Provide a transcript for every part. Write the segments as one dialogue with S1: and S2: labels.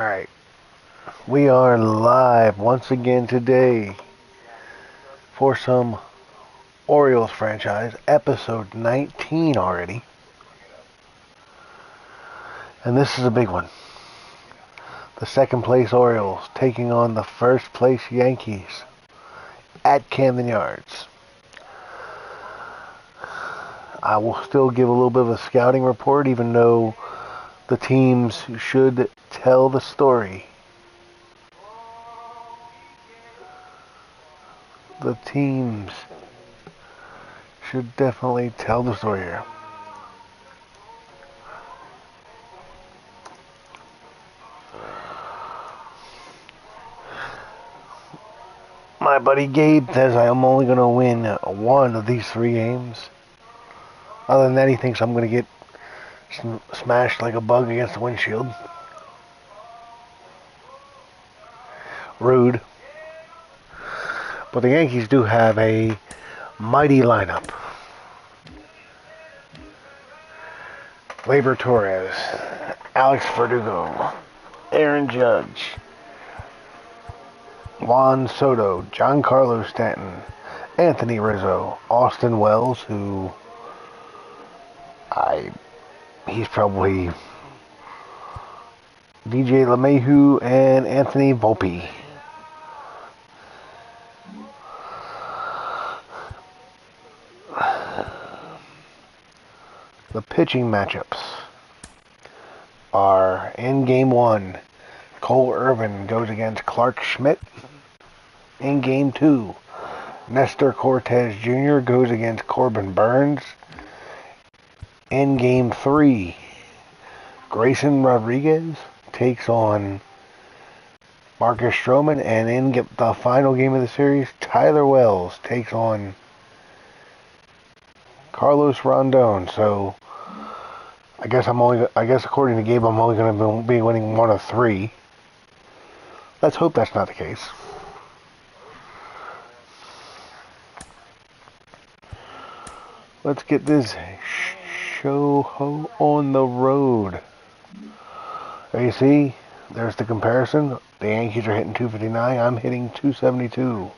S1: Alright, we are live once again today for some Orioles franchise, episode 19 already. And this is a big one. The second place Orioles taking on the first place Yankees at Camden Yards. I will still give a little bit of a scouting report, even though the teams should tell the story. The teams should definitely tell the story here. My buddy Gabe says I'm only going to win one of these 3 games. Other than that, he thinks I'm going to get smashed like a bug against the windshield. Rude. But the Yankees do have a mighty lineup. Gleyber Torres, Alex Verdugo, Aaron Judge, Juan Soto, Giancarlo Stanton, Anthony Rizzo, Austin Wells, who he's probably DJ LeMahieu, and Anthony Volpe. The pitching matchups are in Game 1. Cole Irvin goes against Clark Schmidt. In Game 2, Nestor Cortez Jr. goes against Corbin Burns. In Game 3, Grayson Rodriguez takes on Marcus Stroman. And in the final game of the series, Tyler Wells takes on Carlos Rondon. So I guess according to Gabe, I'm only going to be winning 1 of 3. Let's hope that's not the case. Let's get this show on the road. There you see, there's the comparison. The Yankees are hitting 259. I'm hitting 272.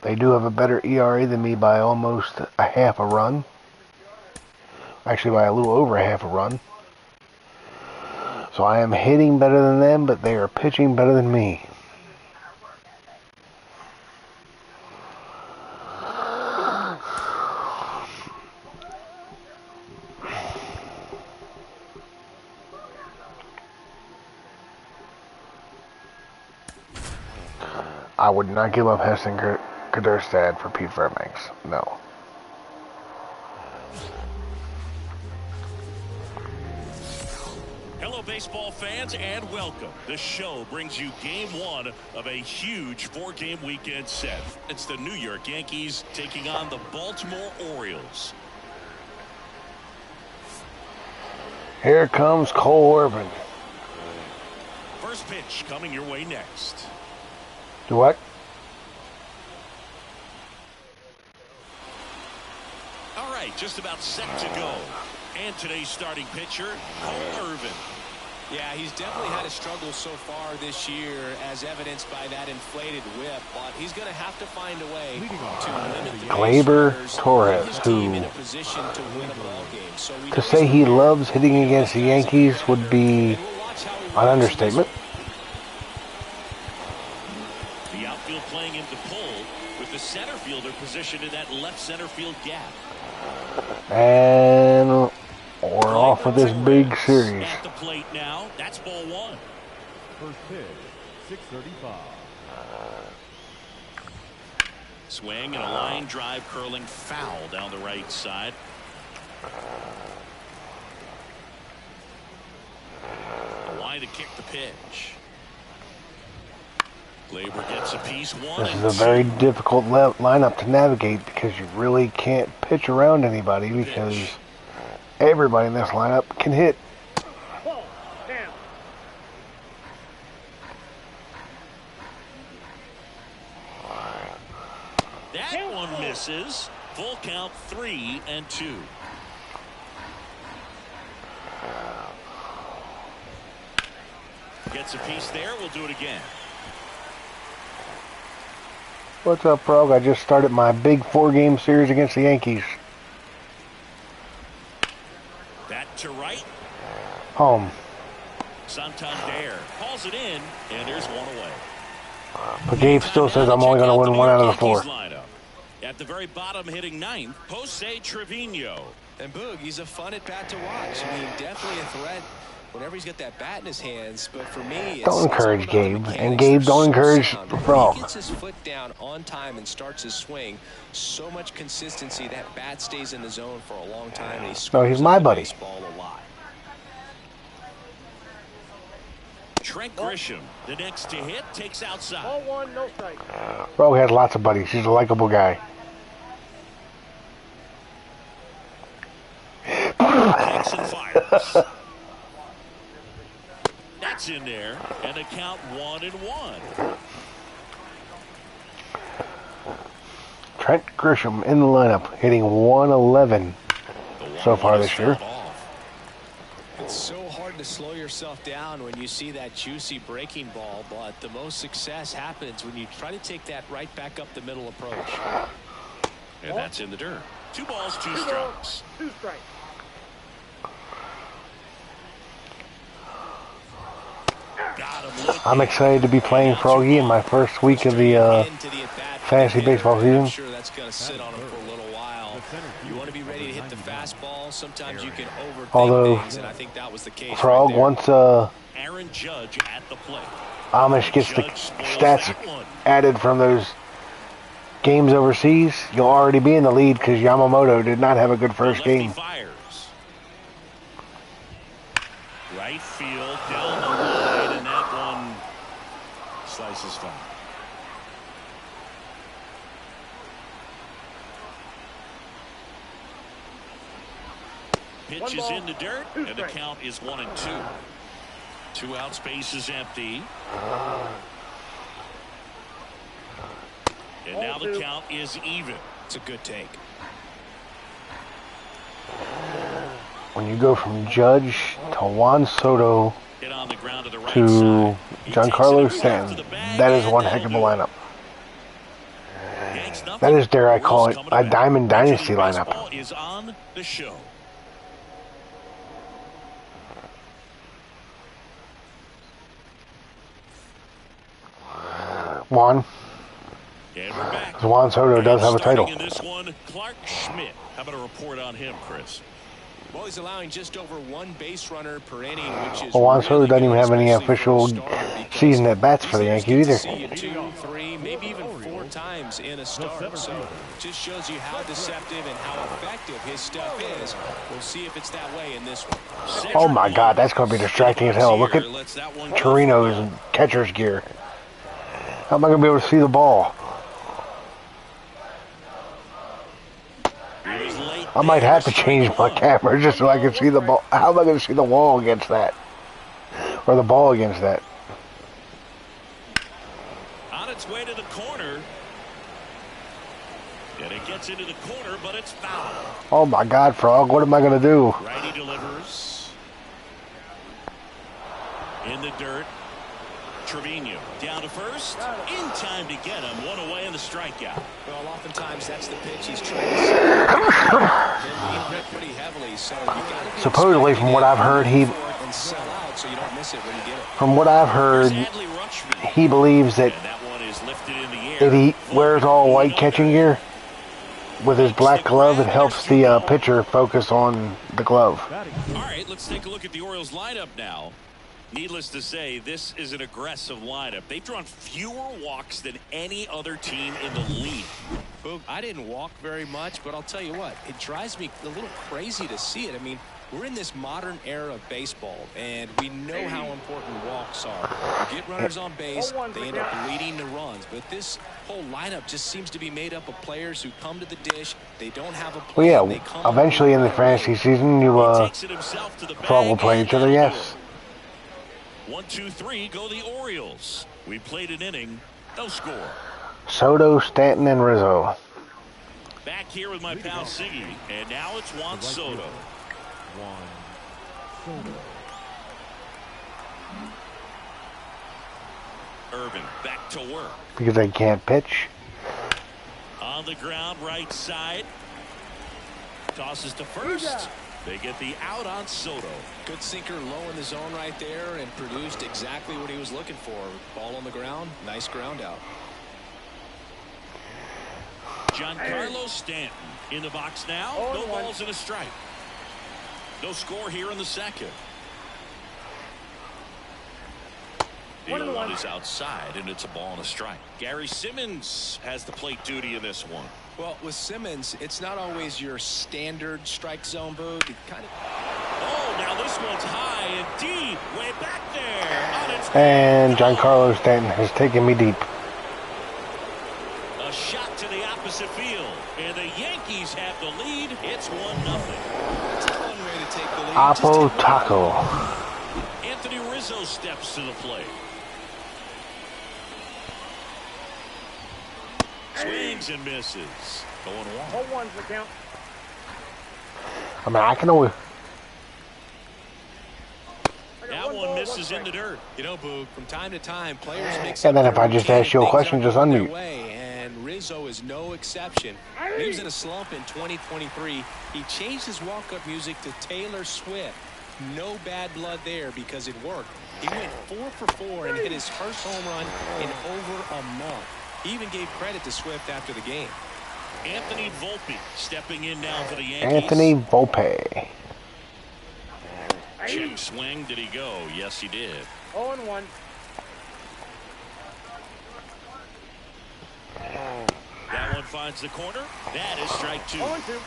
S1: They do have a better ERA than me by almost a half a run. Actually, by a little over a half a run. So I am hitting better than them, but they are pitching better than me. I would not give up Heston Kjerstad for Pete Fairbanks. No.
S2: Hello, baseball fans, and welcome. The show brings you Game 1 of a huge 4-game weekend set. It's the New York Yankees taking on the Baltimore Orioles.
S1: Here comes Cole Irvin.
S2: First pitch coming your way next.
S1: Do what?
S2: All right, just about set to go. And today's starting pitcher, Cole Irvin.
S3: Yeah, he's definitely had a struggle so far this year, as evidenced by that inflated whip. But he's going to have to find a way to limit the
S1: Gleyber Torres, who, to say he loves hitting against the Yankees would be an understatement.
S2: The outfield playing into pull with the center fielder positioned in that left center field gap.
S1: And we're off with this big series.
S2: At the plate now, that's ball 1.
S4: First pitch, 6:35.
S2: Swing and a line drive curling foul down the right side. A line to kick the pitch. Gleyber gets a piece.
S1: This is a very difficult lineup to navigate because you really can't pitch around anybody because everybody in this lineup can hit.
S2: That one misses. Full count, 3-2. Gets a piece there. We'll do it again.
S1: What's up, Frog? I just started my big 4-game series against the Yankees.
S2: That to right.
S1: Home.
S2: Santander calls it in, and there's one away.
S1: But Gabe still says I'm only going to win 1 out of the 4.
S2: At the very bottom, hitting 9th, Jose Trevino.
S3: And Boog, he's a fun at bat to watch. I mean, definitely a threat whenever he's got that bat in his hands. But for me,
S1: don't encourage Gabe, and Gabe don't encourage the Frog.
S3: He gets his foot down on time and starts his swing. So much consistency, that bat stays in the zone for a long time. And
S1: No, he's my buddy.
S3: Baseball a lot.
S2: Trent Grisham, the next to hit, takes outside.
S5: Ball 1, no strike.
S1: Frog has lots of buddies. He's a likable guy.
S2: Takes and fires. That's in there, and the count 1-1.
S1: Trent Grisham in the lineup, hitting 111 so far this year.
S3: It's so hard to slow yourself down when you see that juicy breaking ball, but the most success happens when you try to take that right back up the middle approach.
S2: And that's in the dirt. 2 balls, 2 strikes.
S5: 2 strikes.
S1: I'm excited to be playing Froggy in my first week of the fantasy baseball season.
S3: I'm sure that's going to sit on him for a little while. You want to be ready to hit the fastball. Sometimes you can overthink things, and I think that was the case.
S1: Frog, once
S2: Aaron Judge at the plate.
S1: Amish gets the stats added from those games overseas, you'll already be in the lead because Yamamoto did not have a good first game.
S2: Fires. Right field down the line, and that one slices foul. Pitch is in the dirt, and the count is 1-2. 2 outs, base is empty. And now the count is even.
S3: It's a good take.
S1: When you go from Judge to Juan Soto
S2: Hit on the ground to the right
S1: to
S2: side.
S1: Giancarlo Stanton, that is one heck of a lineup. That is, dare I call it, a Diamond Dynasty lineup.
S2: Is on the show.
S1: Juan.
S2: And we're back.
S1: Juan Soto does have a title.
S2: In this one, Clark Schmidt. How about a report on him, Chris?
S3: Well, he's allowing just over 1 base runner per inning, which is
S1: Well, Juan Soto doesn't even have any official season at bats for the Yankees either.
S3: See you 2, 3, maybe even 4 times in a start. So just shows you how deceptive and how effective his stuff is. We'll see if it's that way in this one.
S1: Oh my God, that's going to be distracting as hell. Look at Torino's catcher's gear. How am I going to be able to see the ball? I might have to change my camera just so I can see the ball. How am I going to see the wall against that? Or the ball against that?
S2: On its way to the corner. And it gets into the corner, but it's foul.
S1: Oh my God, Frog, what am I going to do?
S2: Righty delivers. In the dirt. Trevino down to first. In time to get him. 1 away in the strikeout.
S3: Well, oftentimes that's the pitch he's trying to see. Pretty heavily, so
S1: supposedly, from what I've heard, he believes that if he wears all white catching gear with his black glove, it helps the pitcher focus on the glove.
S2: All right, let's take a look at the Orioles lineup now. Needless to say, this is an aggressive lineup. They've drawn fewer walks than any other team in the league.
S3: Boog, I didn't walk very much, but I'll tell you what, it drives me a little crazy to see it. I mean, we're in this modern era of baseball, and we know how important walks are. You get runners on base, they end up leading to runs. But this whole lineup just seems to be made up of players who come to the dish. They don't have a plan.
S1: Well, yeah, eventually in the fantasy season, you Frog will play each other, yes.
S2: 1, 2, 3, go the Orioles. We played an inning, no score.
S1: Soto, Stanton, and Rizzo.
S2: Back here with my pal Siggy, and now it's Juan Soto. Irvin back to work.
S1: Because they can't pitch.
S2: On the ground, right side. Tosses to first. They get the out on Soto.
S3: Good sinker low in the zone right there and produced exactly what he was looking for. Ball on the ground. Nice ground out.
S2: Giancarlo Stanton in the box now. No balls and a strike. No score here in the second. The 0-1 is outside, and it's a ball and a strike. Gary Simmons has the plate duty in this one.
S3: Well, with Simmons, it's not always your standard strike zone, Boog.
S2: Oh, now this one's high and deep, way back there.
S1: And Giancarlo Stanton has taken me deep.
S2: A shot to the opposite field, and the Yankees have the lead. It's 1-0.
S3: That's a fun way to take the lead.
S1: Apo Taco.
S2: Anthony Rizzo steps to the plate. Swings and misses. 0-1.
S5: 0-1's the count.
S1: I mean, I can always...
S2: That one misses in the dirt.
S3: You know, Boog, from time to time, players make
S1: And then if I just ask you a question, just unmute.
S3: And Rizzo is no exception. When he was in a slump in 2023, he changed his walk-up music to Taylor Swift. No bad blood there because it worked. He went 4 for 4 and hit his first home run in over a month. He even gave credit to Swift after the game.
S2: Anthony Volpe stepping in now for the Yankees.
S1: Anthony Volpe.
S2: Check swing. Did he go? Yes, he did.
S5: 0-1.
S2: That one finds the corner. That is strike 2.
S5: 0-2.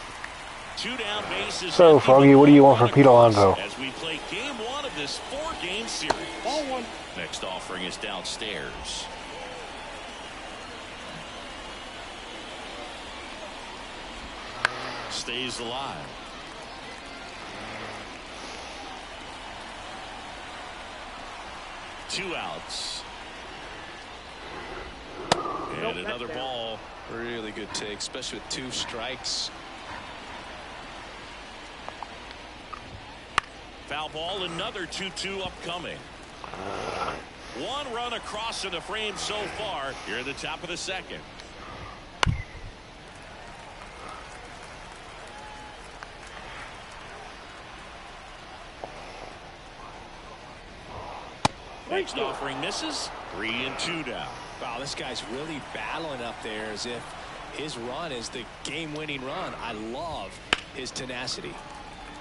S2: 2 down bases.
S1: So, Froggy, what do you want for Pete Alonso?
S2: As we play game 1 of this 4-game series.
S5: 0-1.
S2: Next offering is downstairs. Stays alive. Two outs. And another ball.
S3: Really good take, especially with 2 strikes.
S2: Foul ball, another 2-2 upcoming. 1 run across in the frame so far here at the top of the second. Next offering misses. 3-2 down.
S3: Wow, this guy's really battling up there as if his run is the game-winning run. I love his tenacity.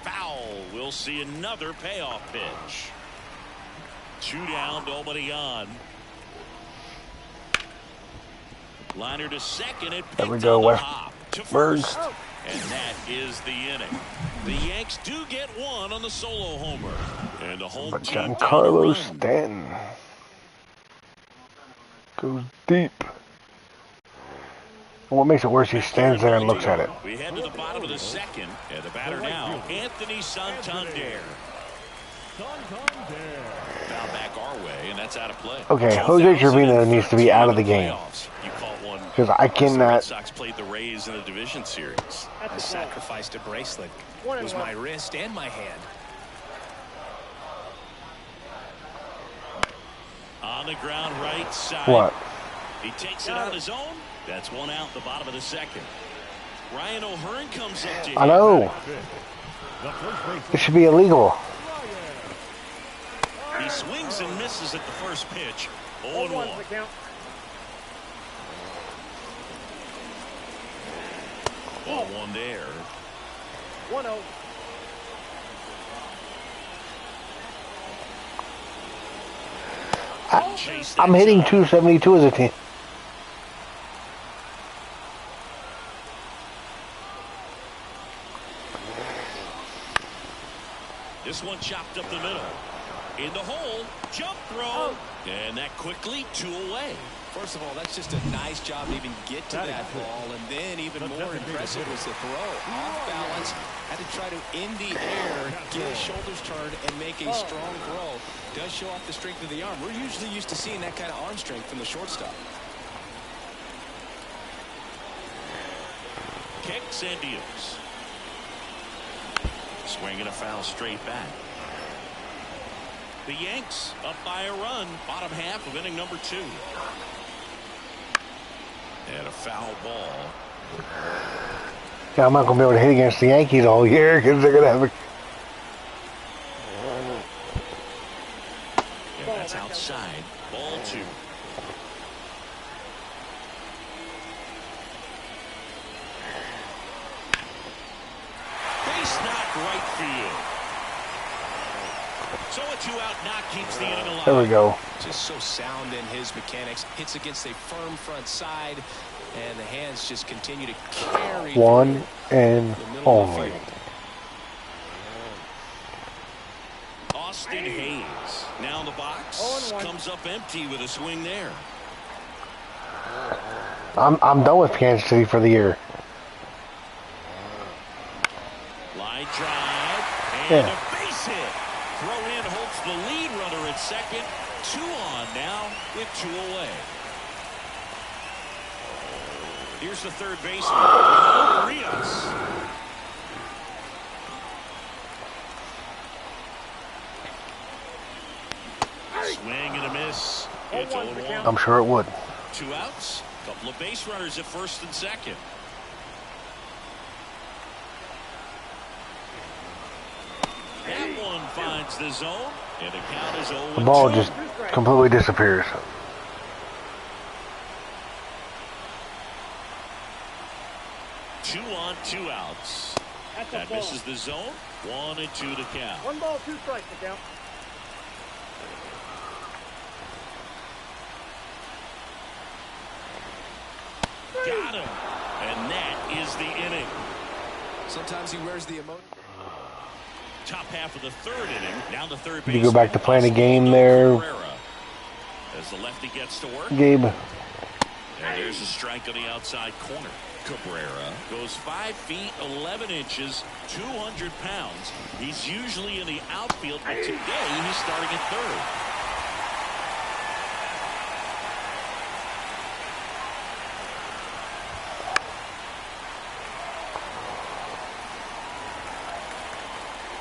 S2: Foul. We'll see another payoff pitch. 2 down, nobody on. Liner to second. It
S1: There we
S2: picked
S1: go,
S2: on the
S1: West
S2: hop to
S1: Birds.
S2: first. And that is the inning. The Yanks do get 1 on the solo homer. And the home
S1: But
S2: team
S1: Giancarlo
S2: down a run.
S1: Stanton goes deep. And what makes it worse, he stands there and looks at it.
S2: We head to the bottom of the second. And the batter now, Anthony Santander. Foul back our way, and that's out of play.
S1: Okay, Jose Trevino needs to be out of the game.
S2: You caught one.
S1: Because I
S2: The Red
S1: cannot...
S2: Sox played the Rays in the division series.
S3: I sacrificed a bracelet. It was my wrist and my hand.
S2: On the ground, right side.
S1: What?
S2: He takes it on his own. That's 1 out, the bottom of the second. Ryan O'Hearn comes up to him.
S1: I know. It should be illegal.
S2: He swings and misses at the first pitch. 0-1.
S5: 0-1's the count.
S2: 0-1 there.
S5: 1-0.
S1: I'm hitting 272 as a team.
S2: This one chopped up the middle. In the hole, jump throw. And that quickly 2 away.
S3: First of all, that's just a nice job to even get to that ball. And then even more impressive was the throw. Off balance, had to try to in the air, get his shoulders turned, and make a strong throw. Does show off the strength of the arm. We're usually used to seeing that kind of arm strength from the shortstop.
S2: Kicks and deals. Swinging a foul straight back. The Yanks up by a run, bottom half of inning number 2. And a foul ball.
S1: Yeah, I'm not going to be able to hit against the Yankees all year because they're going to have a...
S2: And that's outside. Ball 2. Base knock right field. So a 2-out knock keeps the inning alive.
S1: There we go.
S3: Just so sound in his mechanics. Hits against a firm front side, and the hands just continue to carry.
S1: One and only.
S2: Austin Hayes now in the box. Comes up empty with a swing there.
S1: I'm done with Kansas City for the year.
S2: Line drive and
S1: Yeah.
S2: a base hit. Throw in holds the lead runner at second. 2 on now with 2 away. Here's the third baseman, Orioles. Swing and a miss. It's 0-1.
S1: I'm sure it would.
S2: 2 outs. Couple of base runners at first and second. That one finds the zone, and the count is 0-2.
S1: The ball just completely disappears.
S2: Two on, 2 outs. That misses the zone. 1-2 to count.
S5: 1 ball, 2 strikes to count.
S2: Got him. And that is the inning.
S3: Sometimes he wears the emotion.
S2: Top half of the 3rd inning. Down the third base.
S1: You go back to playing a game there,
S2: as the lefty gets to work.
S1: Gabe.
S2: And there's a strike on the outside corner. Cabrera goes 5 feet 11 inches, 200 pounds. He's usually in the outfield, but today he's starting at third.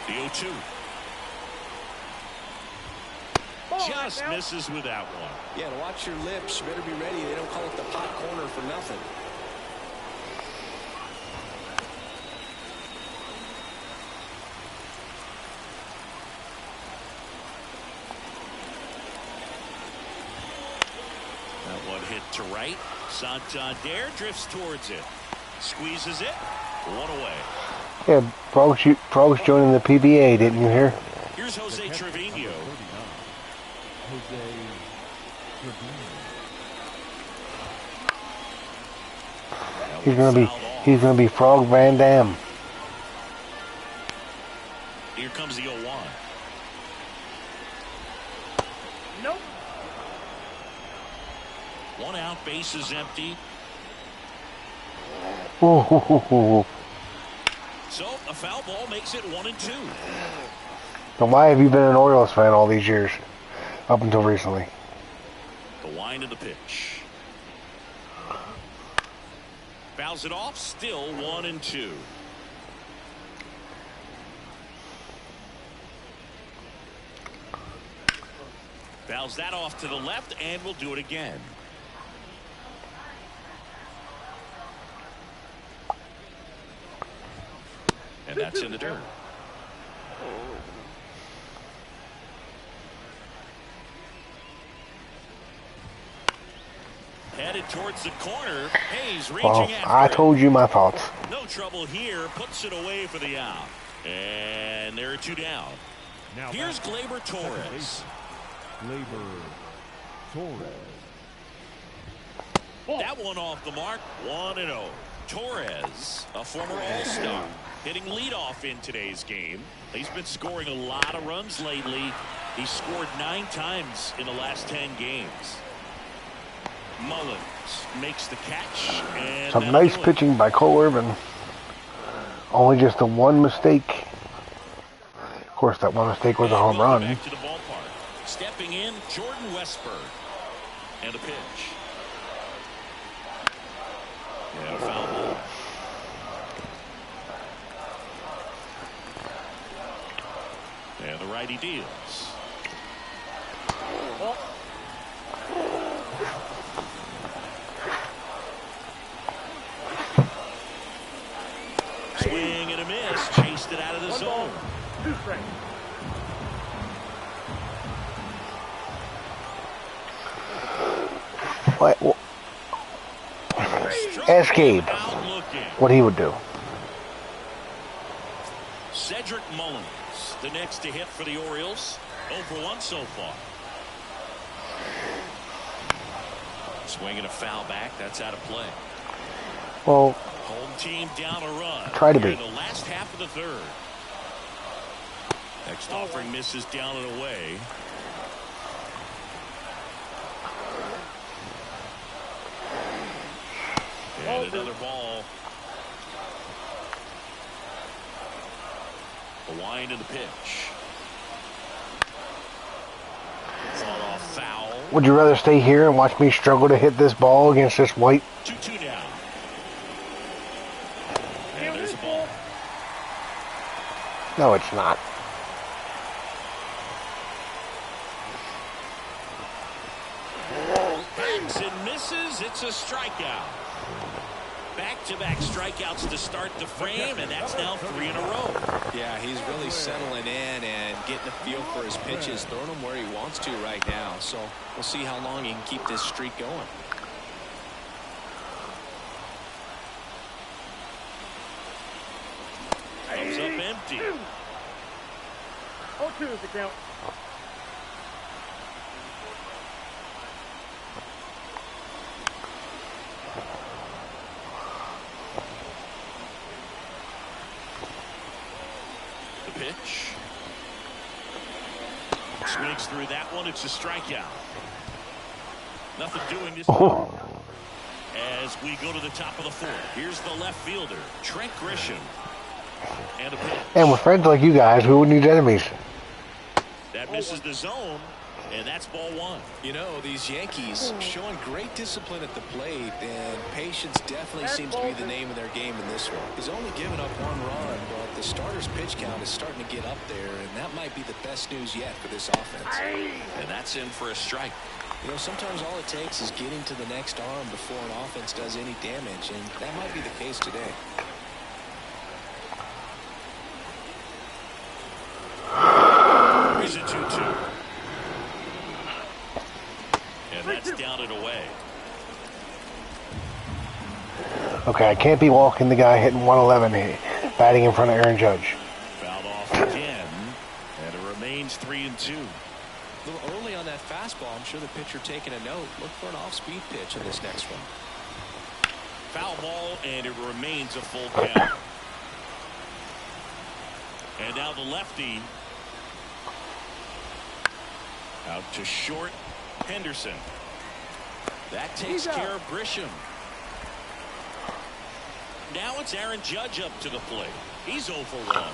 S2: The 0-2. Just misses with that one.
S3: Yeah, to watch your lips. You better be ready. They don't call it the pot corner for nothing.
S2: That one hit to right. Santander drifts towards it. Squeezes it. 1 away.
S1: Yeah, Frog's joining the PBA, didn't you hear?
S2: Here's Jose Trevino.
S1: He's gonna be Frog Van Dam.
S2: Here comes the 0-1.
S5: Nope.
S2: 1 out, base is empty.
S1: Ooh.
S2: So a foul ball makes it 1-2.
S1: Then why have you been an Orioles fan all these years, up until recently?
S2: The wind of the pitch. Fouls it off, still 1-2. Fouls that off to the left, and we'll do it again. And that's in the dirt. Headed towards the corner. Hayes reaching
S1: Well,
S2: after
S1: I
S2: it.
S1: told you my thoughts.
S2: No trouble here. Puts it away for the out. And there are 2 down.
S4: Now
S2: Here's
S4: back.
S2: Gleyber Torres.
S4: Gleyber Torres.
S2: That one off the mark. 1-0. Torres, a former All-Star, hitting leadoff in today's game. He's been scoring a lot of runs lately. He's scored 9 times in the last 10 games. Mullins makes the catch. And
S1: Some nice pitching by Cole Irvin. Only just the one mistake. Of course, that one mistake was a home run.
S2: Back to the ballpark. Stepping in, Jordan Westberg. And a pitch. And a foul ball. And the righty deals.
S5: Ball.
S2: Swing and a miss. Chased it out of the
S5: One
S2: zone.
S5: ball, 2 strikes.
S1: What? Ask Gabe what he would do.
S2: Cedric Mullins, the next to hit for the Orioles. 0 for 1 so far. Swing and a foul back. That's out of play.
S1: Well,
S2: Home team down a run.
S1: Try to
S2: Here
S1: be.
S2: in the last half of the third. Next offering misses down and away. And another ball. The wind of the pitch. Fought off foul.
S1: would you rather stay here and watch me struggle to hit this ball against this white?
S2: 2-2 now. And there's a ball.
S1: No, it's not.
S2: Hangs and misses. It's a strikeout. Back-to-back strikeouts to start the frame, and that's now 3 in a row.
S3: Yeah, he's really settling in and getting a feel for his pitches, throwing them where he wants to right now. So we'll see how long he can keep this streak going.
S2: Comes up empty.
S5: 0-2 is the count.
S2: The pitch. Swings through that one. It's a strikeout. Nothing doing this. As we go to the top of the 4th. Here's the left fielder, Trent Grisham. And a pitch.
S1: And with friends like you guys, we wouldn't need enemies.
S2: That misses the zone, and that's ball 1.
S3: You know, these Yankees showing great discipline at the plate, and patience definitely seems to be the name of their game in this one. He's only given up 1 run, but the starter's pitch count is starting to get up there, and that might be the best news yet for this offense.
S2: And that's in for a strike.
S3: You know, sometimes all it takes is getting to the next arm before an offense does any damage, and that might be the case today.
S2: Here's a 2-2. And that's down and away.
S1: Okay, I can't be walking the guy hitting 111 here, batting in front of Aaron Judge.
S2: Fouled off again, and it remains 3-2.
S3: A little early on that fastball. I'm sure the pitcher taking a note. Look for an off-speed pitch in this next one.
S2: Foul ball, and it remains a full count. And now the lefty. Out to short, Henderson. That takes care of Grisham. Now it's Aaron Judge up to the plate. He's 0 for 1.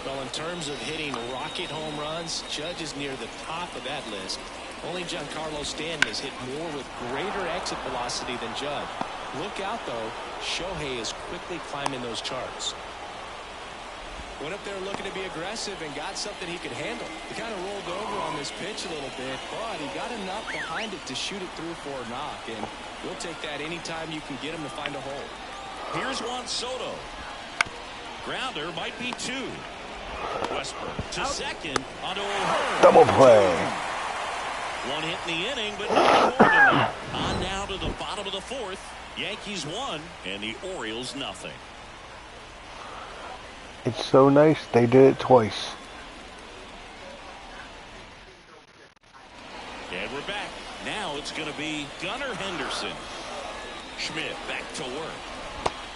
S3: Well, in terms of hitting rocket home runs, Judge is near the top of that list. Only Giancarlo Stanton has hit more with greater exit velocity than Judge. Look out, though. Shohei is quickly climbing those charts. Went up there looking to be aggressive and got something he could handle. He kind of rolled over on this pitch a little bit, but he got enough behind it to shoot it through for a knock, and we'll take that anytime you can get him to find a hole.
S2: Here's Juan Soto. Grounder might be 2. Westbrook to second onto O'Hearn.
S1: Double play.
S2: 1 hit in the inning, but no more than that. On now to the bottom of the 4th. Yankees 1 and the Orioles nothing.
S1: It's so nice they did it twice.
S2: And we're back. Now it's going to be Gunnar Henderson. Schmidt back to work.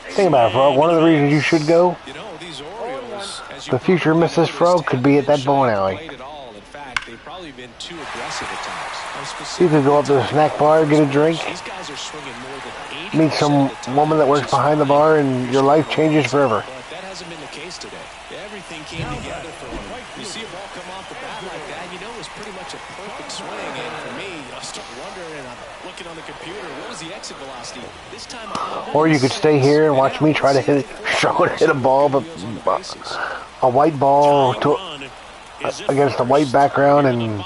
S1: Think about it, Frog. One of the reasons you should go,
S3: You know, these Orioles, as you
S1: the future
S3: probably
S1: Mrs.
S3: noticed,
S1: Frog could be at that bowling alley.
S3: played at all. In fact, they've probably been too aggressive at times.
S1: You could go up to the snack bar, get a drink,
S3: These guys are swinging more than 80%
S1: meet some
S3: of the time,
S1: woman that
S3: which
S1: works
S3: is
S1: behind the
S3: fine.
S1: bar, and your life changes forever.
S3: But that hasn't been the case today. Everything came together for him. You see a ball come off the bat like that, you know it was pretty much a perfect swing. And for me, I start wondering, and I'm looking on the computer, what was the exit velocity? This time,
S1: Or you could stay here and watch me try to hit it, struggle to hit a ball, but a white ball
S2: Tying
S1: to
S2: run
S1: against a white background and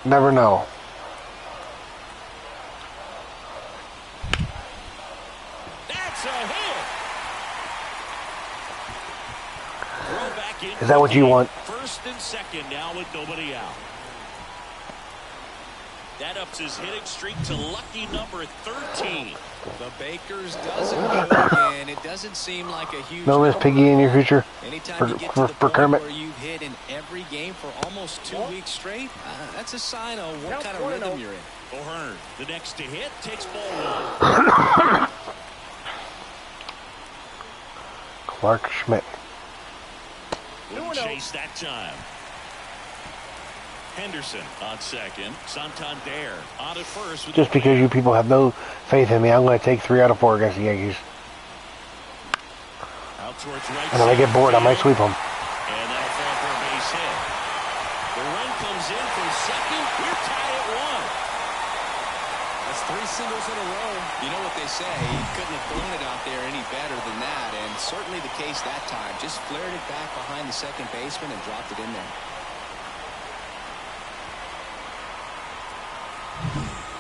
S1: never know.
S2: That's a hit. Throw back in.
S1: Is that what you want?
S2: First and second now with nobody out. That ups his hitting streak to lucky number 13.
S3: The Bakers doesn't go again. It doesn't seem like a huge.
S1: No Miss Piggy in your future
S3: Anytime you get to the point where you've hit in every game for almost 2 weeks straight, that's a sign of what kind of rhythm you're in.
S2: O'Hearn, the next to hit, takes ball 1.
S1: Clark Schmidt.
S2: Wouldn't chase that time. Henderson on second. Santander on at first.
S1: Just because you people have no faith in me, I'm going to take 3 out of 4 against the Yankees.
S2: Out towards right.
S1: And if I get bored, I might sweep them.
S2: And that'll fall for a base hit. The run comes in from second. We're tied at 1.
S3: That's 3 singles in a row. You know what they say. He couldn't have thrown it out there any better than that. And certainly the case that time. Just flared it back behind the second baseman and dropped it in there.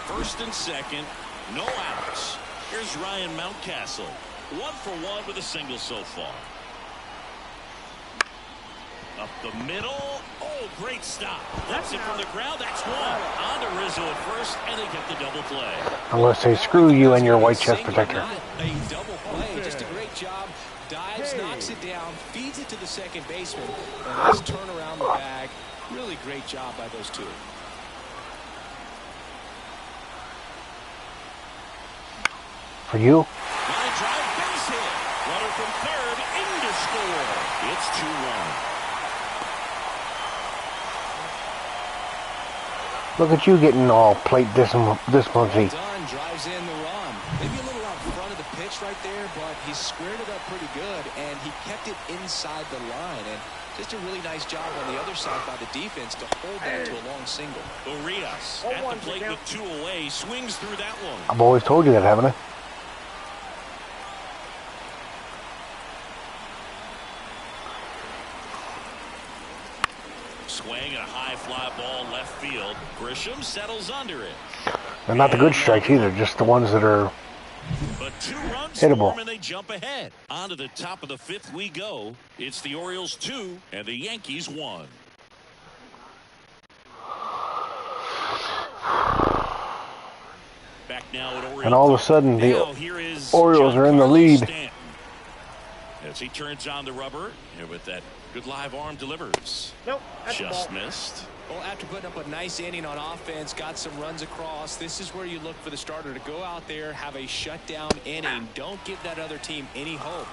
S2: First and second, no outs. Here's Ryan Mountcastle. 1 for 1 with a single so far. Up the middle. Oh, great stop. Lets it from the ground. That's 1. On to Rizzo at first, and they get the double play.
S1: I'm going to say screw you and your white chest protector.
S3: A double play. Just a great job. Dives, knocks it down, feeds it to the second baseman, and let's turn around the bag. Really great job by those two.
S1: For you?
S2: Line drive, base hit. Runner from third, in to score. It's 2-1.
S1: Look at you getting all plate disciplinary.
S3: Done, drives in the run. Maybe a little out front of the pitch right there, but he squared it up pretty good, and he kept it inside the line. And just a really nice job on the other side by the defense to hold that to a long single.
S2: Urias at the plate with 2 away, swings through that one.
S1: I've always told you that, haven't I?
S2: Swing and a high fly ball left field. Grisham settles under it.
S1: And not the good strikes either, just the ones that are
S2: But 2 runs
S1: hittable.
S2: score and they jump ahead. On to the top of the 5th we go. It's the Orioles 2 and the Yankees 1. Back now at Orioles.
S1: And all of a sudden, the
S2: Now, here is
S1: Orioles are in the lead.
S2: Stanton. As he turns on the rubber, and with that good live arm delivers.
S5: Nope. That's the
S2: Just
S5: ball.
S2: missed.
S3: Well, after putting up a nice inning on offense, got some runs across, this is where you look for the starter to go out there, have a shutdown inning. Don't give that other team any hope.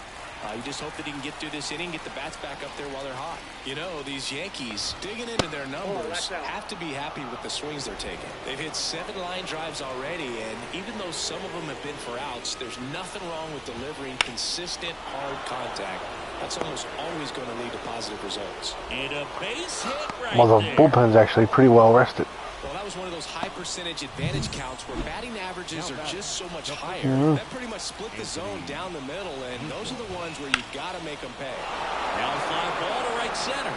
S3: You just hope that he can get through this inning, get the bats back up there while they're hot. You know, these Yankees, digging into their numbers, have to be happy with the swings they're taking. They've hit 7 line drives already, and even though some of them have been for outs, there's nothing wrong with delivering consistent, hard contact. That's almost always going to lead to positive results.
S2: And a base hit right
S1: Well, the
S2: there.
S1: bullpen's actually pretty well rested.
S3: Well, that was one of those high percentage advantage counts where batting averages are just so much higher. That pretty much split the zone down the middle, and those are the ones where you got to make them pay.
S2: Now a fly ball to right center.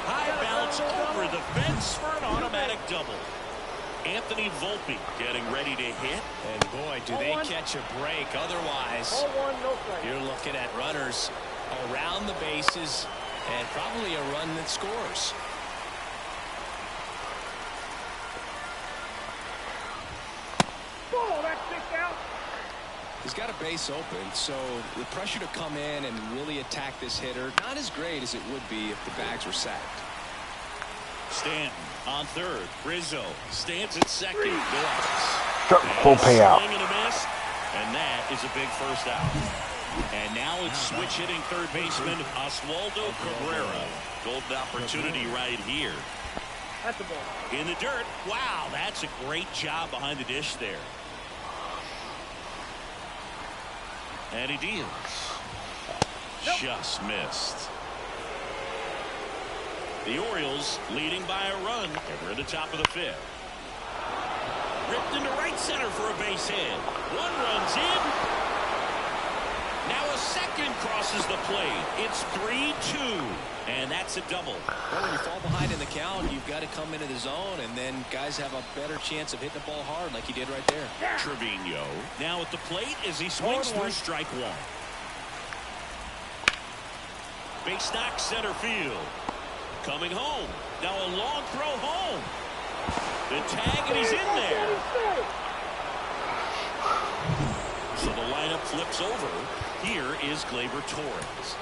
S2: High bounce over the fence for an automatic double. Anthony Volpe getting ready to hit.
S3: And boy, do they catch a break. Otherwise,
S5: 0-1, no strike.
S3: you're looking at runners around the bases and probably a run that scores.
S5: Ball, that's kicked out.
S3: He's got a base open, so the pressure to come in and really attack this hitter, not as great as it would be if the bags were sacked.
S2: Stanton on third. Rizzo stands at second. No outs.
S1: Full payout.
S2: Swing and a miss, and that is a big first out. And now it's switch hitting third baseman Oswaldo Cabrera. Golden opportunity right here.
S5: That's the ball.
S2: In the dirt. Wow, that's a great job behind the dish there. And he deals. Just missed. The Orioles leading by a run. And we're at the top of the 5th. Ripped into right center for a base hit. 1 run's in. Now a second crosses the plate. It's 3-2. And that's a double.
S3: Well, when you fall behind in the count, you've got to come into the zone, and then guys have a better chance of hitting the ball hard like he did right there.
S2: Trevino now at the plate as he swings through strike one. Base knock center field. Coming home. Now a long throw home. The tag, and he's in there. So the lineup flips over. Here is Gleyber Torres.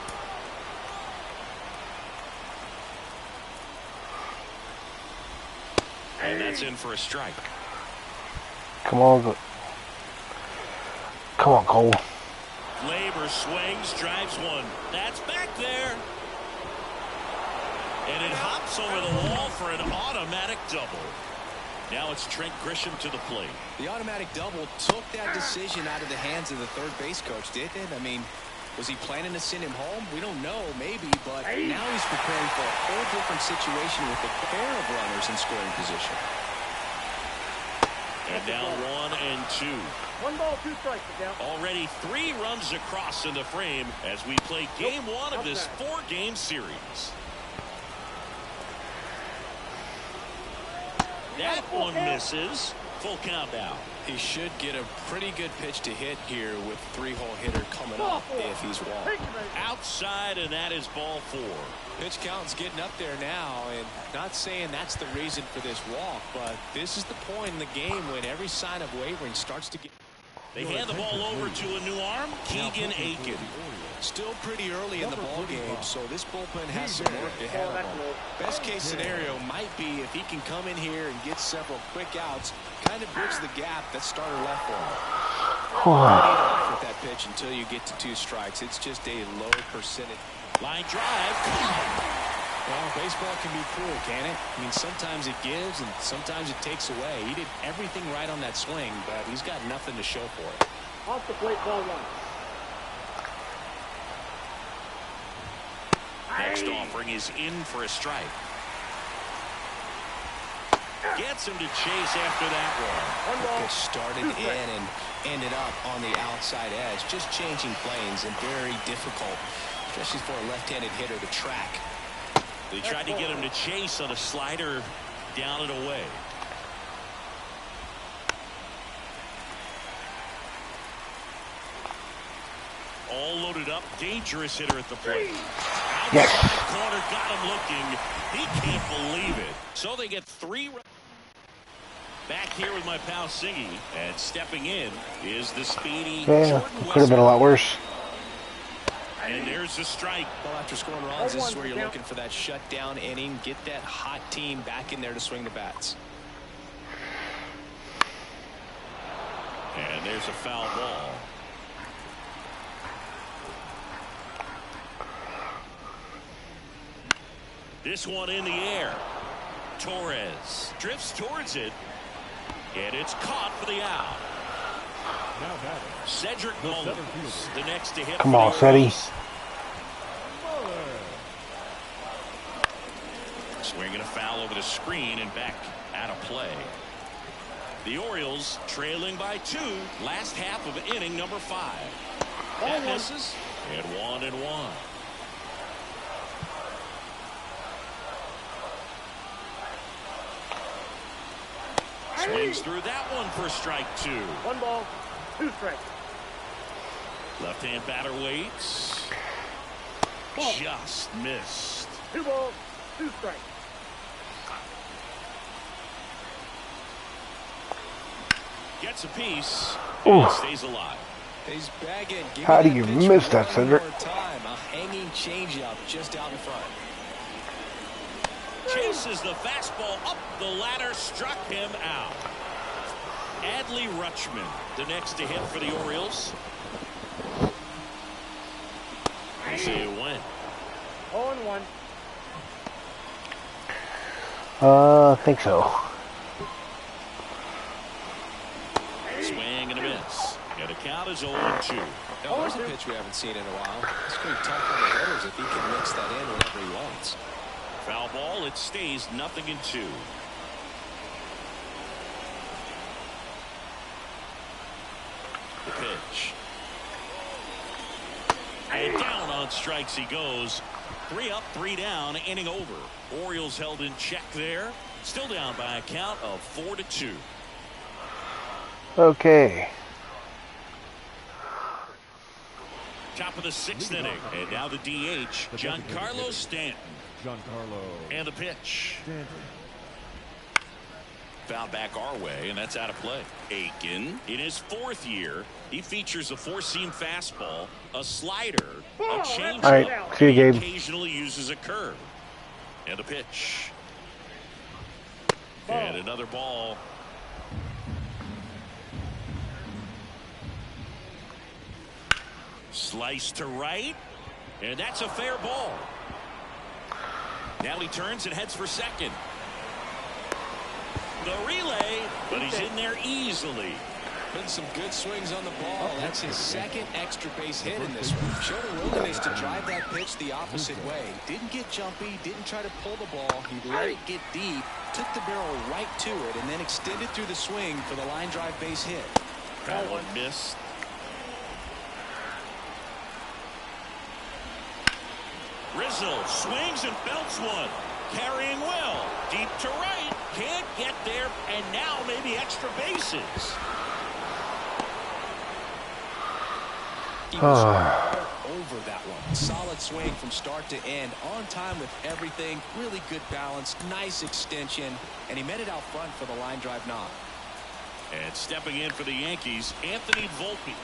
S2: And that's in for a strike.
S1: Come on. Come on, Cole.
S2: Gleyber swings, drives one. That's back there. And it hops over the wall for an automatic double. Now it's Trent Grisham to the plate.
S3: The automatic double took that decision out of the hands of the third base coach, didn't it? I mean, was he planning to send him home? We don't know, maybe, but now he's preparing for a whole different situation with a pair of runners in scoring position.
S2: And now 1-2.
S5: 1 ball, 2 strikes.
S2: Already 3 runs across in the frame as we play game 1 of this 4-game series. That one misses. Full count now.
S3: He should get a pretty good pitch to hit here with 3-hole hitter coming up if he's walked.
S2: Outside, and that is ball 4.
S3: Pitch count's getting up there now, and not saying that's the reason for this walk, but this is the point in the game when every sign of wavering starts to get.
S2: They hand the ball over to a new arm, Keegan Aiken.
S3: Still pretty early in the ball game, so this bullpen has some work ahead of him. Best case scenario might be if he can come in here and get several quick outs, kind of bridge the gap that starter left for him. With that pitch until you get to 2 strikes, it's just a low percentage.
S2: Line drive.
S3: Well, baseball can be cruel, can it? I mean, sometimes it gives and sometimes it takes away. He did everything right on that swing, but he's got nothing to show for it.
S5: Off the plate, ball 1.
S2: Next offering is in for a strike. Gets him to chase after that one.
S3: Pitch started in and ended up on the outside edge. Just changing planes and very difficult, especially for a left-handed hitter to track.
S2: They tried to get him to chase on a slider down and away. All loaded up. Dangerous hitter at the plate.
S1: Yes.
S2: Corner got him looking. He can't believe it. So they get 3. Back here with my pal Siggy. And stepping in is the speedy
S1: Yeah,
S2: Jordan
S1: could have been a lot worse.
S2: And there's the strike.
S3: Well, after scoring runs, this is where you're looking for that shutdown inning. Get that hot team back in there to swing the bats.
S2: And there's a foul ball. This one in the air. Torres drifts towards it. And it's caught for the out.
S4: Now batting.
S2: Cedric Mullins, the next to hit.
S1: Come on, Ceddy.
S2: Swinging a foul over the screen and back out of play. The Orioles trailing by 2. Last half of inning number 5. That misses. And 1-1. Swings through that one for strike 2.
S5: 1 ball, 2 strikes.
S2: Left-hand batter waits. Just missed.
S5: 2 balls, 2 strikes.
S2: Gets a piece and stays alive.
S3: He's bagging.
S1: How do you miss that, Cedric?
S3: Time. A hanging changeup just out in front.
S2: Chases the fastball up the ladder, struck him out. Adley Rutschman, the next to hit for the Orioles. You say it went.
S5: 0-1.
S1: I think so.
S2: Swing and a miss. And the count is 0-2.
S3: Now, there's a pitch we haven't seen in a while. It's going to be tough on the hitters if he can mix that in whenever he wants.
S2: Foul ball. It stays 0-2. The pitch. And down on strikes he goes. 3 up, 3 down, inning over. Orioles held in check there. Still down by a count of 4-2.
S1: Okay.
S2: Top of the 6th inning. And now the DH, Giancarlo Stanton. And the pitch. Foul back our way, and that's out of play. Aiken, in his 4th year, he features a 4-seam fastball, a slider, a changeup,
S1: All right, see you, Gabe.
S2: occasionally uses a curve. And the pitch. And another ball. Slice to right, and that's a fair ball. Now he turns and heads for second. The relay, but he's in there easily.
S3: Putting some good swings on the ball. That's his 2nd extra base hit in this one. Showed a willingness to drive that pitch the opposite way. Didn't get jumpy, didn't try to pull the ball. He let it get deep, took the barrel right to it, and then extended through the swing for the line drive base hit.
S2: That one missed. Rizzo swings and belts one. Carrying well. Deep to right. Can't get there. And now maybe extra bases.
S3: He was over that one. Solid swing from start to end. On time with everything. Really good balance. Nice extension. And he met it out front for the line drive knock.
S2: And stepping in for the Yankees, Anthony Volpe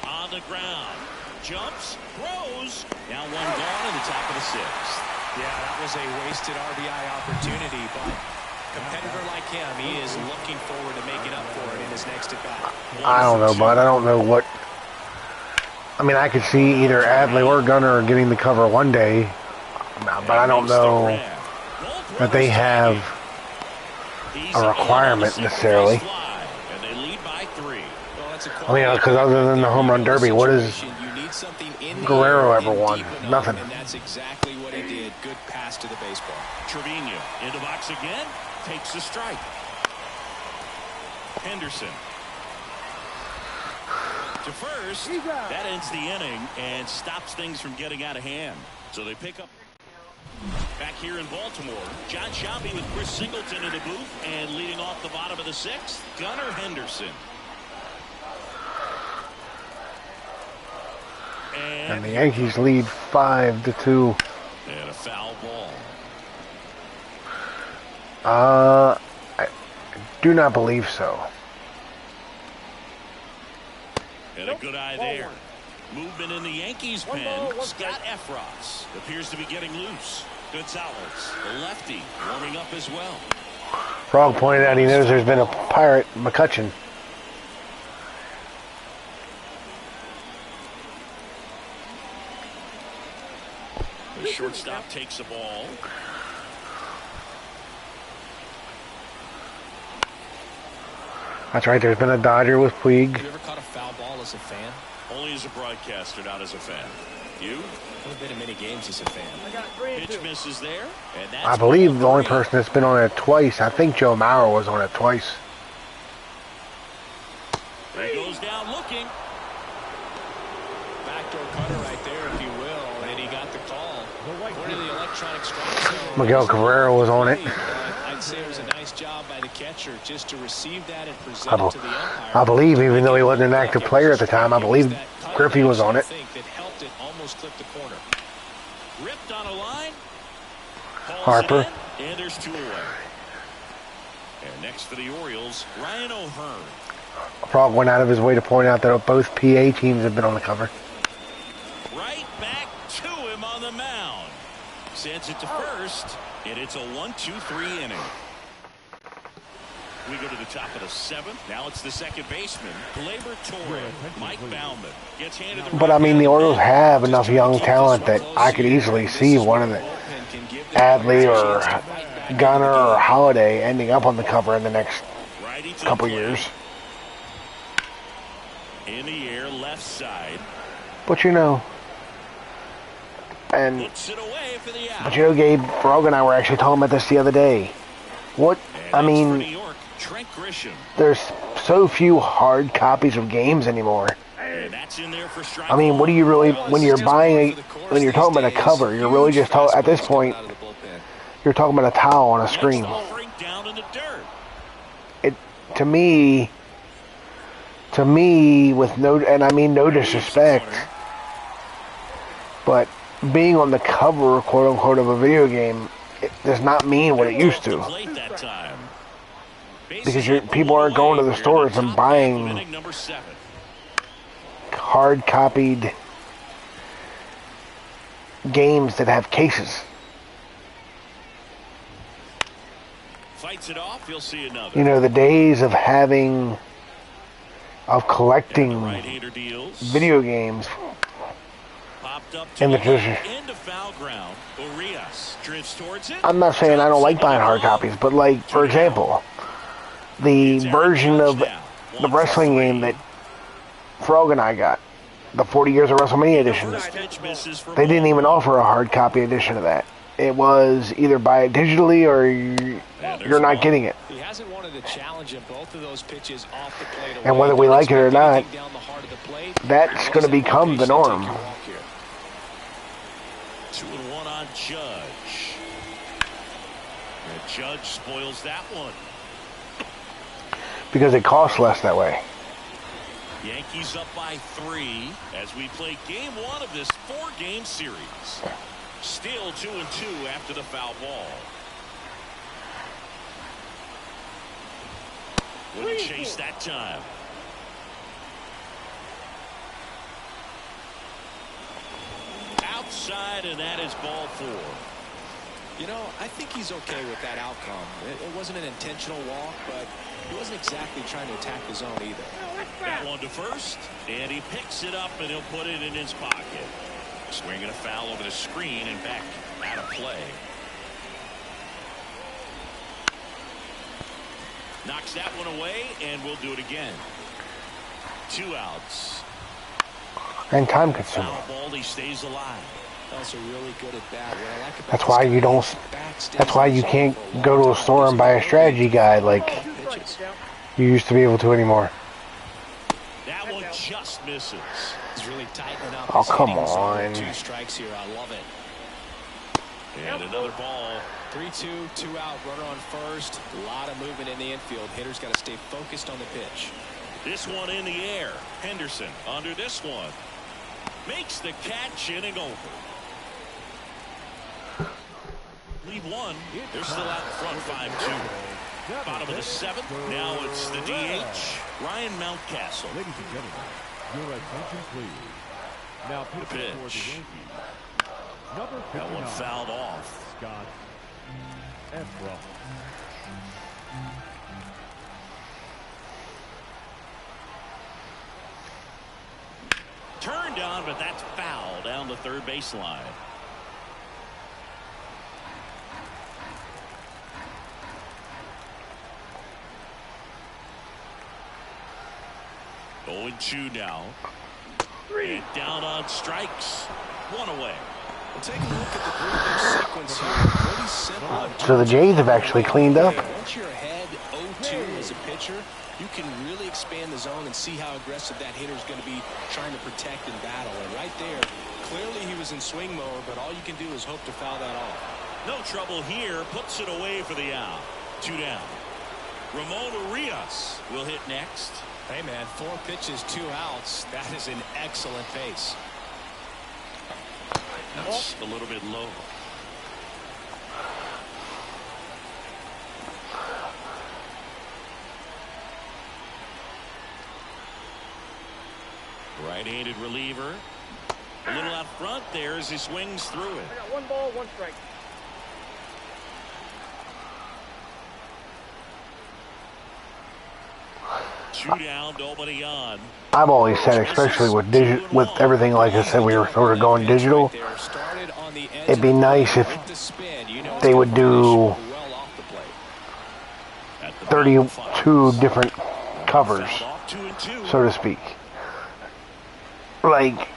S2: on the ground. Jumps, throws. Now one gone in the top of the 6th.
S3: Yeah, that was a wasted RBI opportunity, but competitor like him, he is looking forward to making up for it in his next at-bat.
S1: I don't know, bud. I don't know what. I mean, I could see either Adley or Gunnar getting the cover one day, but I don't know that they have a requirement necessarily.
S2: And they lead by 3.
S1: I mean, because other than the home run derby, what has Guerrero ever won? Nothing.
S3: And that's exactly what he did. Good pass to the baseball.
S2: Trevino in the box again. Takes the strike. Henderson to first. That ends the inning and stops things from getting out of hand. So they pick up. Back here in Baltimore, John Shelby with Chris Singleton in the booth, and leading off the bottom of the 6th, Gunnar Henderson.
S1: And the Yankees lead 5-2.
S2: And a foul ball.
S1: I do not believe so.
S2: And a good eye there. Movement in the Yankees pen. Scott Efros appears to be getting loose. Gonzalez, the lefty, warming up as well.
S1: Frog pointed out he knows there's been a pirate, McCutcheon.
S2: The shortstop takes the ball.
S1: That's right, there's been a Dodger with Puig.
S3: Have you ever caught a foul ball as a fan?
S2: Only as a broadcaster, not as a fan. You?
S3: I've been in many games as a fan.
S2: Pitch misses there. And that's
S1: I believe the only person that's been on it twice, I think Joe Mauer was on it twice.
S2: He goes down looking.
S3: Backdoor cutter right there, if you will, and he got the call. According to the electronic strike zone,
S1: Miguel Cabrera was on it.
S3: I'd say it was a nice job by the catcher just to receive that and present it to the umpire.
S1: I believe, even though he wasn't an active player at the time, I believe Griffey was on it.
S3: That helped it almost clip the corner.
S2: Ripped on a line.
S1: Harper.
S2: And there's 2 away. And next for the Orioles, Ryan O'Hearn.
S1: Frog went out of his way to point out that both PA teams have been on the cover.
S2: Right back to him on the mound. Sends it to first, and it's a 1-2-3 inning. We go to the top of the 7th. Now it's the second baseman, Gleyber Torres. Mike Baumann gets handed the
S1: But I mean, the Orioles have enough young talent that I could easily see one of the Adley or Gunnar or Holiday ending up on the cover in the next couple years.
S2: In the air, left side.
S1: But you know, and
S2: Puts it away for the out.
S1: but you know, Gabe, Frog and I were actually talking about this the other day. What I
S2: And that's for New
S1: mean,
S2: York, Trent Grisham.
S1: there's so few hard copies of games anymore.
S2: And that's in there for strike
S1: I mean, what do you really, when you're buying, when you're talking about a cover, you're really just talking, at this point, you're talking about a towel on a screen.
S2: Down in the dirt.
S1: It, to me, with no, and I mean no disrespect, but being on the cover, quote unquote, of a video game, it does not mean what it used to. Because people aren't going to the stores and buying hard copied games that have cases.
S2: Fights it off, you'll see another.
S1: You know, the days of collecting video games in the tradition. I'm not saying I don't like buying hard copies, but like, for example, the version of the wrestling game that Frog and I got, the 40 Years of WrestleMania edition, they didn't even offer a hard copy edition of that. It was either buy it digitally or you're not getting it.
S3: He hasn't wanted to challenge him both of those pitches off the plate.
S1: And whether we like it or not, that's going to become the norm.
S2: 2-1 on Judge. And Judge spoils that one.
S1: Because it costs less that way.
S2: Yankees up by 3 as we play game 1 of this 4-game series. Still 2-2 after the foul ball. Wouldn't chase that time. Outside, and that is ball 4.
S3: You know, I think he's okay with that outcome. It wasn't an intentional walk, but he wasn't exactly trying to attack the zone either.
S2: That one to first, and he picks it up, and he'll put it in his pocket. Swinging a foul over the screen and back out of play. Knocks that one away, and we'll do it again. 2 outs.
S1: And time consuming.
S2: Ball, he stays alive.
S3: Also really good at bat. What I like about
S1: that's why you don't. That's why you can't go to a store and buy a strategy guide like you used to be able to anymore.
S2: That one just misses.
S3: It's really tightening up.
S1: Oh, come on.
S3: 2 strikes here. I love it.
S2: And another ball.
S3: 3-2, 2 out, runner on first. A lot of movement in the infield. Hitter's got to stay focused on the pitch.
S2: This one in the air. Henderson under this one. Makes the catch, inning over. Lead 1. They're still out in front, 5-2. Bottom of the 7th. Now it's the DH, Ryan Mountcastle.
S4: Ladies and gentlemen, your attention please. Now
S2: the pitch.
S4: For the Yankees, number 59,
S2: that one fouled off.
S4: Scott Efron.
S2: Turned on, but that's foul down the third baseline. Going 2 now. And down on strikes. 1 away.
S3: We'll take a look at the 3-pitch sequence here. Pretty simple.
S1: So the Jays have actually cleaned up.
S3: Once you're ahead 0-2 as a pitcher, you can really expand the zone and see how aggressive that hitter is going to be trying to protect and battle. And right there, clearly he was in swing mode, but all you can do is hope to foul that off.
S2: No trouble here. Puts it away for the out. 2 down. Ramon Urias will hit next.
S3: Hey, man, 4 pitches, 2 outs. That is an excellent pace.
S2: That's a little bit low. Right-handed reliever. A little out front there as he swings through it.
S5: I got 1 ball, 1 strike.
S2: Two down, nobody on.
S1: I've always said, especially with everything, like I said, we were sort of going digital. It'd be nice if they would do 32 different covers, so to speak. Like,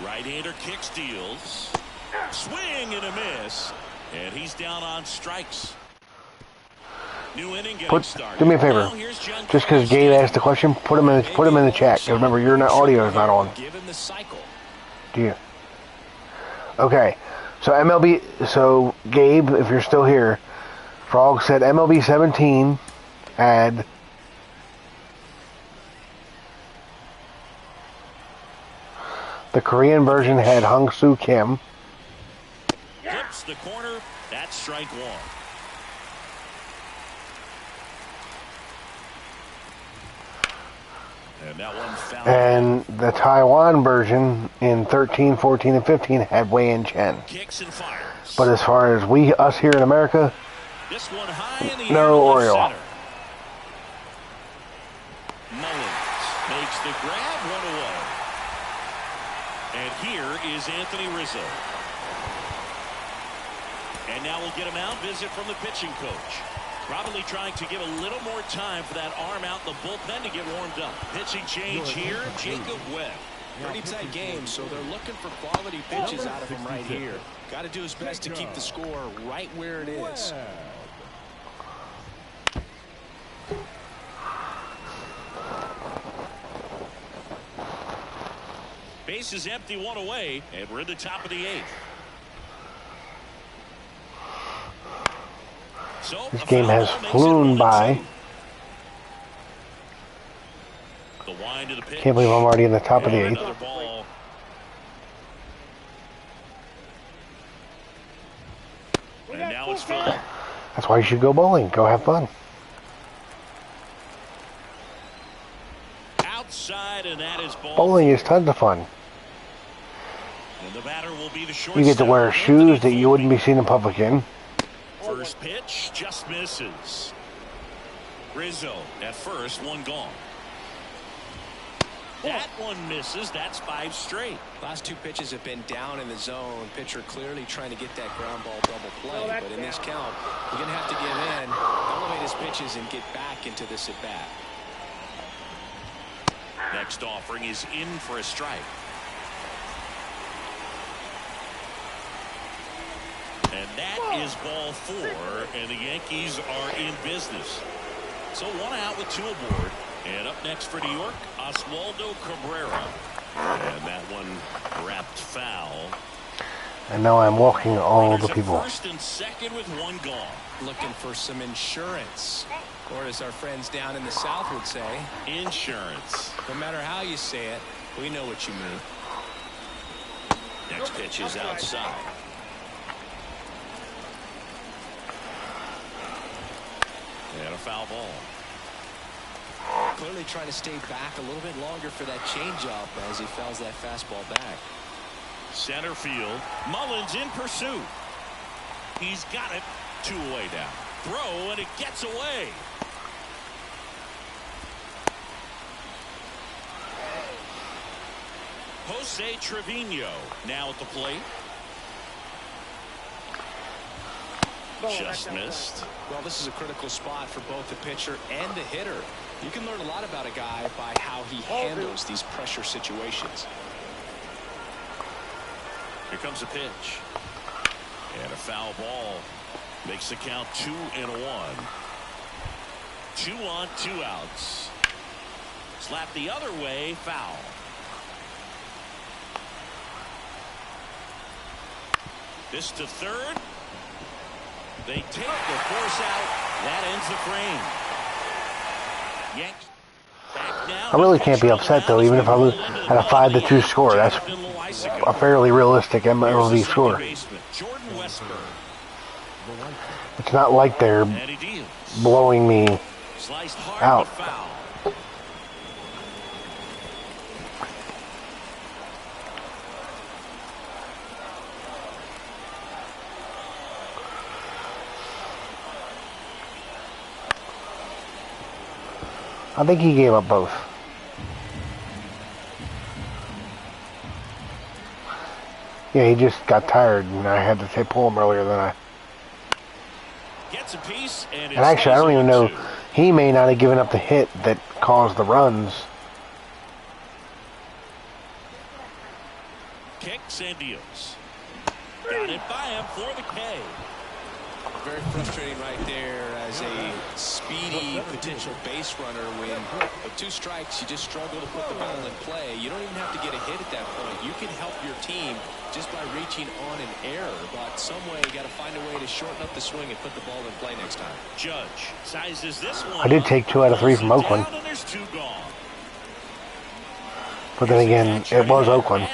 S2: right-hander kick steals. Swing and a miss. And he's down on strikes. New inning getting started.
S1: Do me a favor.
S2: Now here's John
S1: Just because Gabe asked the question, put him in the chat. Because remember, your audio is not on.
S3: Given the cycle.
S1: Do you? Okay. So MLB. So Gabe, if you're still here, Frog said MLB 17 had. The Korean version had Hung Soo Kim.
S2: Flips the corner. That's strike one. And that one foul.
S1: And the Taiwan version in 13, 14, and 15 had Wei and Chen.
S2: Kicks and fires.
S1: But as far as us here in America,
S2: This one high in the
S1: no
S2: air, left
S1: Oriole.
S2: center. Mullins makes the grab, one away. And here is Anthony Rizzo. And now we'll get him out. Visit from the pitching coach. Probably trying to give a little more time for that arm out in the bullpen to get warmed up. Pitching change here, Jacob Webb.
S3: Pretty tight game, so they're looking for quality pitches out of him right here. Got to do his best to keep the score right where it is.
S2: Base is empty, one away, and we're in the top of the eighth. So
S1: this game has flown by.
S2: The wind to the pitch.
S1: Can't believe I'm already in the top of the eighth.
S2: Another ball. And now it's Phil.
S1: That's why you should go bowling. Go have fun.
S2: Outside, and that is ball.
S1: Bowling is tons of fun.
S2: And the batter will be the
S1: You get to wear
S2: shortstop,
S1: shoes that
S2: Anthony
S1: you wouldn't be
S2: Foley.
S1: seen in public in.
S2: First pitch just misses. Rizzo at first, one gone. That one misses. That's 5 straight.
S3: Last 2 pitches have been down in the zone. Pitcher clearly trying to get that ground ball double play. But in this count, you're going to have to give in, elevate his pitches, and get back into this at bat.
S2: Next offering is in for a strike. And that is ball 4, and the Yankees are in business. So 1 out with 2 aboard. And up next for New York, Oswaldo Cabrera. And that one wrapped foul.
S1: And now I'm walking all the people.
S2: First and second with 1 gone.
S3: Looking for some insurance. Or as our friends down in the South would say,
S2: Insurance.
S3: no matter how you say it, we know what you mean.
S2: Next pitch is outside. And a foul ball.
S3: Clearly trying to stay back a little bit longer for that changeup as he fouls that fastball back.
S2: Center field. Mullins in pursuit. He's got it. 2 away now. Throw, and it gets away. Jose Trevino now at the plate. Just missed.
S3: Well, this is a critical spot for both the pitcher and the hitter. You can learn a lot about a guy by how he handles these pressure situations.
S2: Here comes a pitch. And a foul ball. Makes the count 2-1. 2 on, 2 outs. Slap the other way, foul. This to third. They take the force out. That ends the frame. Yanks back now.
S1: I really can't be upset though, even if I lose at a 5-2 score. That's a fairly realistic MLB score.
S2: Jordan Westburg.
S1: It's not like they're
S2: And he deals.
S1: blowing me
S2: Sliced hard,
S1: out.
S2: but foul.
S1: I think he gave up both. Yeah, he just got tired, and I had to pull him earlier than I.
S2: Gets a piece, and
S1: And actually, I don't even know. He may not have given up the hit that caused the runs.
S2: Kicks and deals. Got it by him for the K.
S3: Very frustrating right there as a speedy potential base runner when with 2 strikes you just struggle to put the ball in play. You don't even have to get a hit at that point. You can help your team just by reaching on an error, but some way you got to find a way to shorten up the swing and put the ball in play next time.
S2: Judge sizes this one.
S1: I did take 2 out of 3 from Oakland.
S2: And there's 2 gone.
S1: But then again, it was Oakland.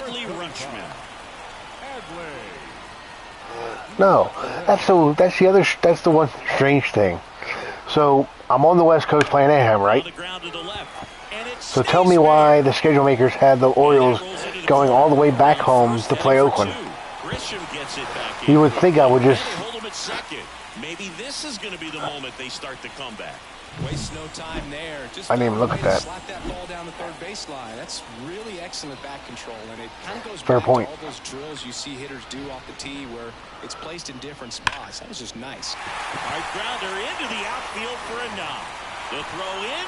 S1: No, that's the one strange thing. So I'm on the West Coast playing Anaheim, right? So tell me why the schedule makers had the Orioles going all the way back home to play Oakland. You would think I would just.
S2: Maybe this is going to be the moment they start the comeback.
S3: Waste no time there. Just
S1: I didn't even look at that.
S3: Slap that ball down the third baseline. That's really excellent back control, and it kind of goes
S1: Fair
S3: back
S1: point.
S3: to all those drills you see hitters do off the tee where it's placed in different spots. That was just nice.
S2: Hard grounder into the outfield for a knock. The throw in,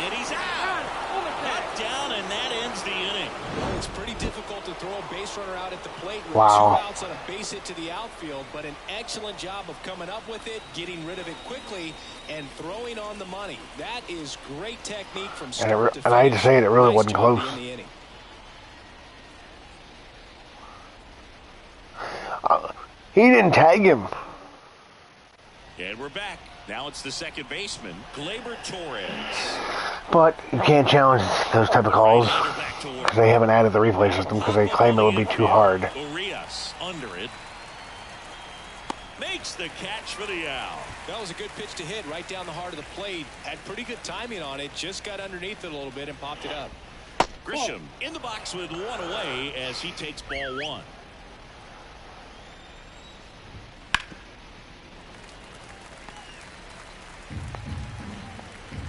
S2: and he's out. Cut down, and that ends the inning.
S3: Well, it's pretty difficult to throw a base runner out at the plate with 2
S1: Wow.
S3: outs on a base hit to the outfield, but an excellent job of coming up with it, getting rid of it quickly, and throwing on the money. That is great technique from start to finish.
S1: And I hate to say it, it really
S3: Nice
S1: wasn't
S3: job
S1: close.
S3: in the inning.
S1: He didn't tag him.
S2: And we're back. Now it's the second baseman, Gleyber Torres.
S1: But you can't challenge those type of calls because they haven't added the replay system because they claim it would be too hard.
S2: Urias under it. Makes the catch for the out.
S3: That was a good pitch to hit right down the heart of the plate. Had pretty good timing on it. Just got underneath it a little bit and popped it up.
S2: Grisham in the box with 1 away as he takes ball 1.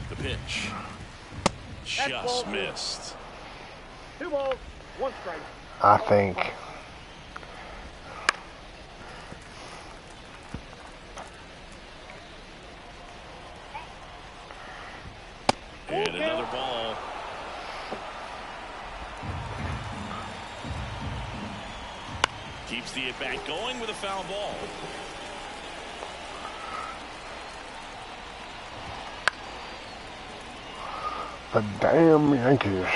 S2: The pitch. Just missed.
S5: 2 balls, 1 strike.
S1: I think.
S2: And another ball. Keeps the at-bat going with a foul ball.
S1: The damn Yankees.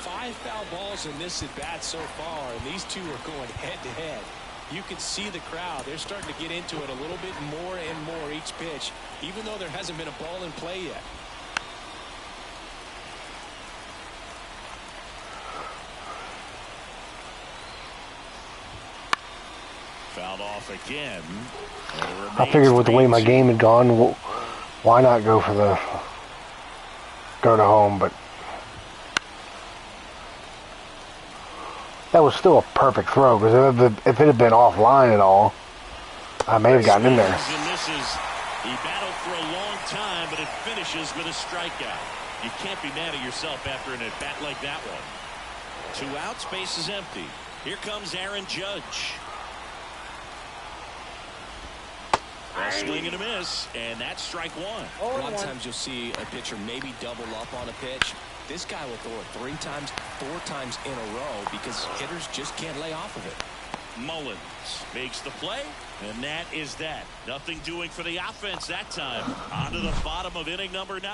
S3: Five foul balls in this at-bat so far, and these 2 are going head-to-head. You can see the crowd. They're starting to get into it a little bit more and more each pitch, even though there hasn't been a ball in play yet.
S2: Fouled off again.
S1: I figured with the way my game had gone, why not go to home, but that was still a perfect throw because if it had been offline at all, I may have gotten in there.
S2: He battled for a long time, but it finishes with a strikeout. You can't be mad at yourself after an at-bat like that one. 2 outs, base is empty. Here comes Aaron Judge. A swing and a miss, and that's strike 1.
S3: A lot of times you'll see a pitcher maybe double up on a pitch. This guy will throw it 3 times, 4 times in a row because hitters just can't lay off of it.
S2: Mullins makes the play, and that is that. Nothing doing for the offense that time. On to the bottom of inning number 9.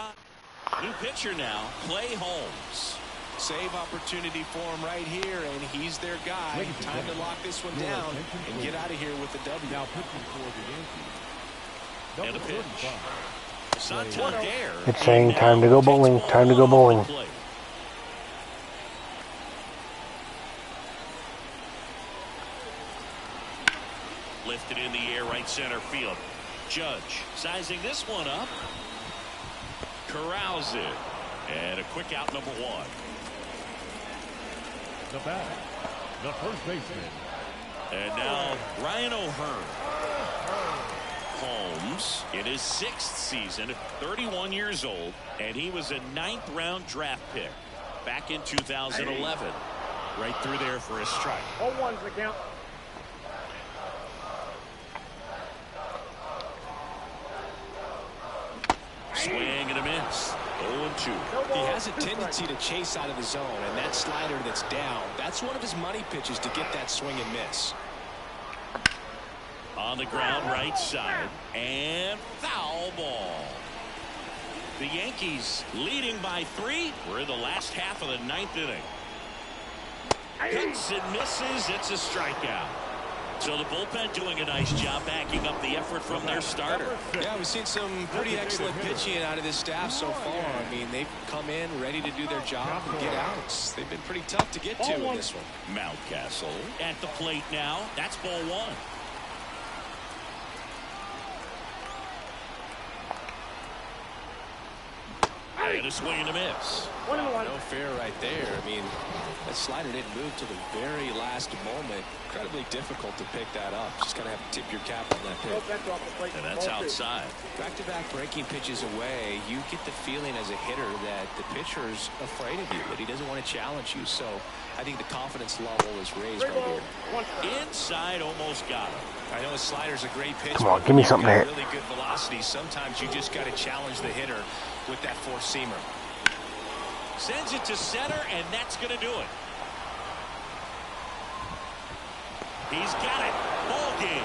S2: New pitcher now, Clay Holmes.
S3: Save opportunity for him right here, and he's their guy. Time to lock this one down and get out of here with the W.
S4: Now pitching for the Yankees.
S2: And a pitch.
S1: It's saying time to go bowling, time to go bowling.
S2: Lifted in the air, right center field. Judge sizing this one up. Corrals it. And a quick out, number 1.
S4: The bat, the first baseman.
S2: And now Ryan O'Hearn. Holmes in his 6th season, 31 years old, and he was a 9th round draft pick back in 2011. Right through there for a strike.
S5: 0-1's the count.
S2: Swing and a miss. 2.
S5: No
S3: He
S5: ball,
S3: has a
S5: 2
S3: tendency
S5: strikes.
S3: to chase out of the zone, and that slider that's down, that's one of his money pitches to get that swing and miss.
S2: On the ground, right side, and foul ball. The Yankees leading by 3. We're in the last half of the 9th inning. Cuts and misses. It's a strikeout. So the bullpen doing a nice job backing up the effort from their starter.
S3: Yeah, we've seen some pretty excellent pitching out of this staff so far. I mean, they've come in ready to do their job and get outs. They've been pretty tough to get to in this one.
S2: Mountcastle at the plate now. That's ball 1. And a swing and a miss.
S5: 1-1.
S3: No fair right there. I mean, that slider didn't move till the very last moment. Incredibly difficult to pick that up. Just kind of have to tip your cap on that
S5: No
S3: pitch.
S5: bets off the plate.
S2: And that's
S5: Ball 2.
S2: outside.
S3: Back-to-back breaking pitches away, you get the feeling as a hitter that the pitcher's afraid of you, that he doesn't want to challenge you. So I think the confidence level is raised
S5: 3
S3: right
S5: balls,
S3: here.
S5: 1 strike.
S2: Inside, almost got him.
S3: I know his slider's a great pitch.
S1: Come on,
S3: but
S1: give me
S3: when
S1: something
S3: you've
S1: to
S3: got
S1: hit.
S3: really good velocity. Sometimes you just got to challenge the hitter with that four-seamer.
S2: Sends it to center, and that's going to do it. He's got it. Ball game.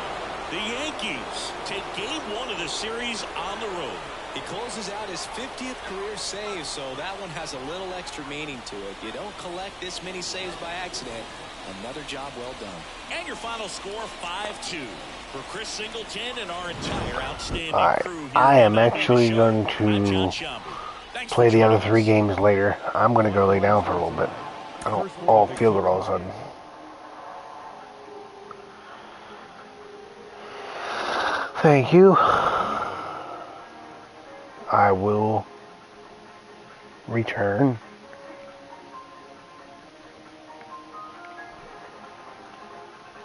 S2: The Yankees take game 1 of the series on the road.
S3: He closes out his 50th career save, so that one has a little extra meaning to it. You don't collect this many saves by accident. Another job well done.
S2: And your final score, 5-2. For Chris Singleton and our entire outstanding
S1: Alright,
S2: crew here
S1: I
S2: at
S1: am
S2: MLB The
S1: actually
S2: Show,
S1: going
S2: I'm John
S1: to
S2: Sciambi. Thanks
S1: play
S2: for
S1: the other
S2: joining
S1: 3
S2: us.
S1: games later. I'm going to go lay down for a little bit. I don't all feel it all of a sudden. Thank you. I will return